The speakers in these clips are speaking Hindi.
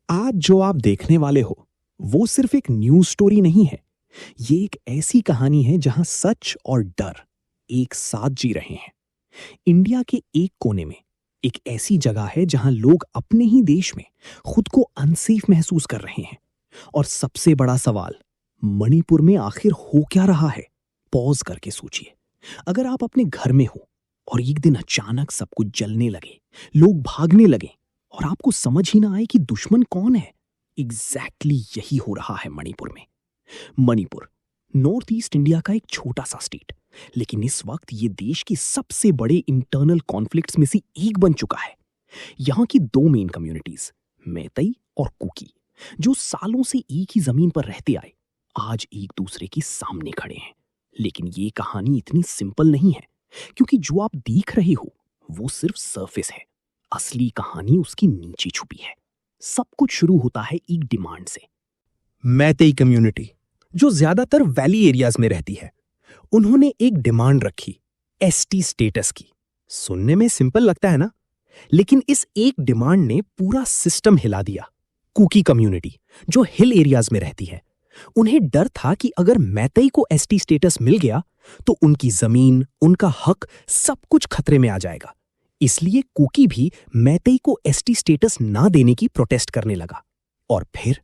आज जो आप देखने वाले हो वो सिर्फ एक न्यूज स्टोरी नहीं है। ये एक ऐसी कहानी है जहां सच और डर एक साथ जी रहे हैं। इंडिया के एक कोने में एक ऐसी जगह है जहां लोग अपने ही देश में खुद को अनसेफ महसूस कर रहे हैं। और सबसे बड़ा सवाल, मणिपुर में आखिर हो क्या रहा है? पॉज करके सोचिए। अगर आप अपने घर में हो और एक दिन अचानक सब कुछ जलने लगे, लोग भागने लगे और आपको समझ ही ना आए कि दुश्मन कौन है, एग्जैक्टली यही हो रहा है मणिपुर में। मणिपुर नॉर्थ ईस्ट इंडिया का एक छोटा सा स्टेट, लेकिन इस वक्त ये देश की सबसे बड़े इंटरनल कॉन्फ्लिक्ट्स में से एक बन चुका है। यहाँ की दो मेन कम्युनिटीज, मैतेई और कुकी, जो सालों से एक ही जमीन पर रहते आए, आज एक दूसरे के सामने खड़े हैं। लेकिन ये कहानी इतनी सिंपल नहीं है, क्योंकि जो आप देख रहे हो वो सिर्फ सरफेस है। असली कहानी उसकी नीचे छुपी है। सब कुछ शुरू होता है एक डिमांड से। मैतेई कम्युनिटी, जो ज्यादातर वैली एरियाज में रहती है, उन्होंने एक डिमांड रखी, एसटी स्टेटस की। सुनने में सिंपल लगता है ना, लेकिन इस एक डिमांड ने पूरा सिस्टम हिला दिया। कुकी कम्युनिटी, जो हिल एरियाज में रहती है, उन्हें डर था कि अगर मैतेई को एसटी स्टेटस मिल गया तो उनकी जमीन, उनका हक, सब कुछ खतरे में आ जाएगा। इसलिए कुकी भी मैतेई को एसटी स्टेटस ना देने की प्रोटेस्ट करने लगा। और फिर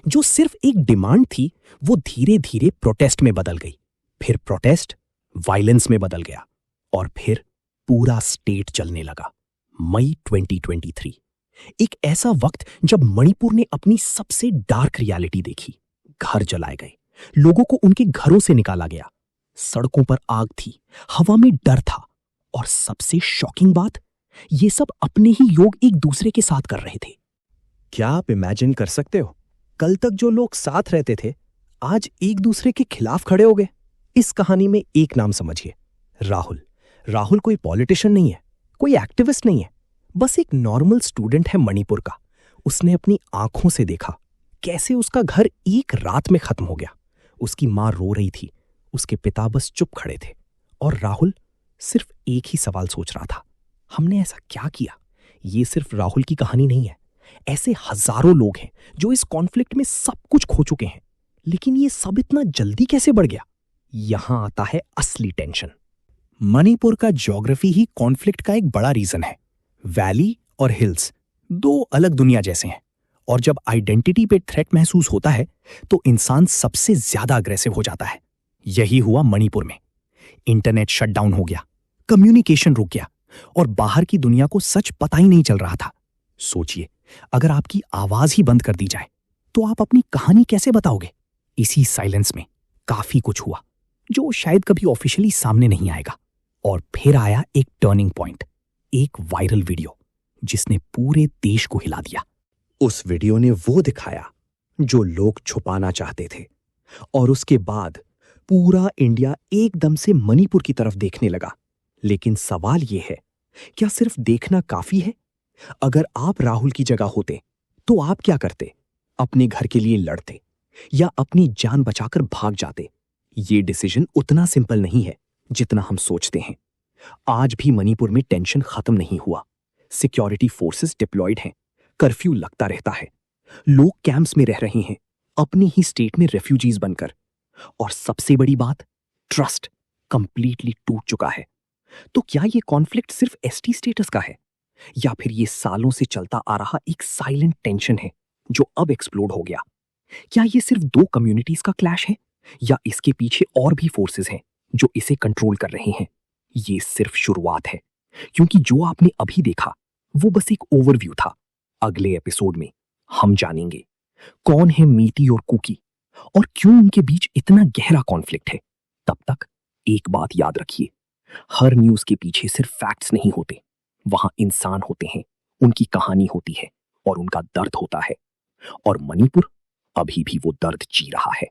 जो सिर्फ एक डिमांड थी, वो धीरे धीरे प्रोटेस्ट में बदल गई। फिर प्रोटेस्ट वायलेंस में बदल गया और फिर पूरा स्टेट चलने लगा। मई 2023, एक ऐसा वक्त जब मणिपुर ने अपनी सबसे डार्क रियलिटी देखी। घर जलाए गए, लोगों को उनके घरों से निकाला गया, सड़कों पर आग थी, हवा में डर था, और सबसे शॉकिंग बात, ये सब अपने ही लोग एक दूसरे के साथ कर रहे थे। क्या आप इमेजिन कर सकते हो, कल तक जो लोग साथ रहते थे आज एक दूसरे के खिलाफ खड़े हो गए। इस कहानी में एक नाम समझिए, राहुल। राहुल कोई पॉलिटिशियन नहीं है, कोई एक्टिविस्ट नहीं है, बस एक नॉर्मल स्टूडेंट है मणिपुर का। उसने अपनी आंखों से देखा कैसे उसका घर एक रात में खत्म हो गया। उसकी मां रो रही थी, उसके पिता बस चुप खड़े थे, और राहुल सिर्फ एक ही सवाल सोच रहा था, हमने ऐसा क्या किया? ये सिर्फ राहुल की कहानी नहीं है। ऐसे हजारों लोग हैं जो इस कॉन्फ्लिक्ट में सब कुछ खो चुके हैं। लेकिन ये सब इतना जल्दी कैसे बढ़ गया? यहां आता है असली टेंशन। मणिपुर का ज्योग्राफी ही कॉन्फ्लिक्ट का एक बड़ा रीजन है। वैली और हिल्स दो अलग दुनिया जैसे हैं, और जब आइडेंटिटी पे थ्रेट महसूस होता है तो इंसान सबसे ज्यादा अग्रेसिव हो जाता है। यही हुआ मणिपुर में। इंटरनेट शटडाउन हो गया, कम्युनिकेशन रुक गया, और बाहर की दुनिया को सच पता ही नहीं चल रहा था। सोचिए, अगर आपकी आवाज ही बंद कर दी जाए तो आप अपनी कहानी कैसे बताओगे? इसी साइलेंस में काफी कुछ हुआ जो शायद कभी ऑफिशियली सामने नहीं आएगा। और फिर आया एक टर्निंग पॉइंट, एक वायरल वीडियो जिसने पूरे देश को हिला दिया। उस वीडियो ने वो दिखाया जो लोग छुपाना चाहते थे, और उसके बाद पूरा इंडिया एकदम से मणिपुर की तरफ देखने लगा। लेकिन सवाल यह है, क्या सिर्फ देखना काफी है? अगर आप राहुल की जगह होते तो आप क्या करते? अपने घर के लिए लड़ते या अपनी जान बचाकर भाग जाते? ये डिसीजन उतना सिंपल नहीं है जितना हम सोचते हैं। आज भी मणिपुर में टेंशन खत्म नहीं हुआ। सिक्योरिटी फोर्सेस डिप्लॉयड हैं, कर्फ्यू लगता रहता है, लोग कैंप्स में रह रहे हैं, अपने ही स्टेट में रेफ्यूजीज बनकर। और सबसे बड़ी बात, ट्रस्ट कंप्लीटली टूट चुका है। तो क्या ये कॉन्फ्लिक्ट सिर्फ एसटी स्टेटस का है, या फिर ये सालों से चलता आ रहा एक साइलेंट टेंशन है जो अब एक्सप्लोड हो गया? क्या ये सिर्फ दो कम्युनिटीज का क्लैश है, या इसके पीछे और भी फोर्सेस हैं जो इसे कंट्रोल कर रहे हैं? ये सिर्फ शुरुआत है, क्योंकि जो आपने अभी देखा वो बस एक ओवरव्यू था। अगले एपिसोड में हम जानेंगे कौन है मीती और कुकी, और क्यों उनके बीच इतना गहरा कॉन्फ्लिक्ट है। तब तक एक बात याद रखिए, हर न्यूज के पीछे सिर्फ फैक्ट्स नहीं होते, वहां इंसान होते हैं, उनकी कहानी होती है, और उनका दर्द होता है। और मणिपुर अभी भी वो दर्द जी रहा है।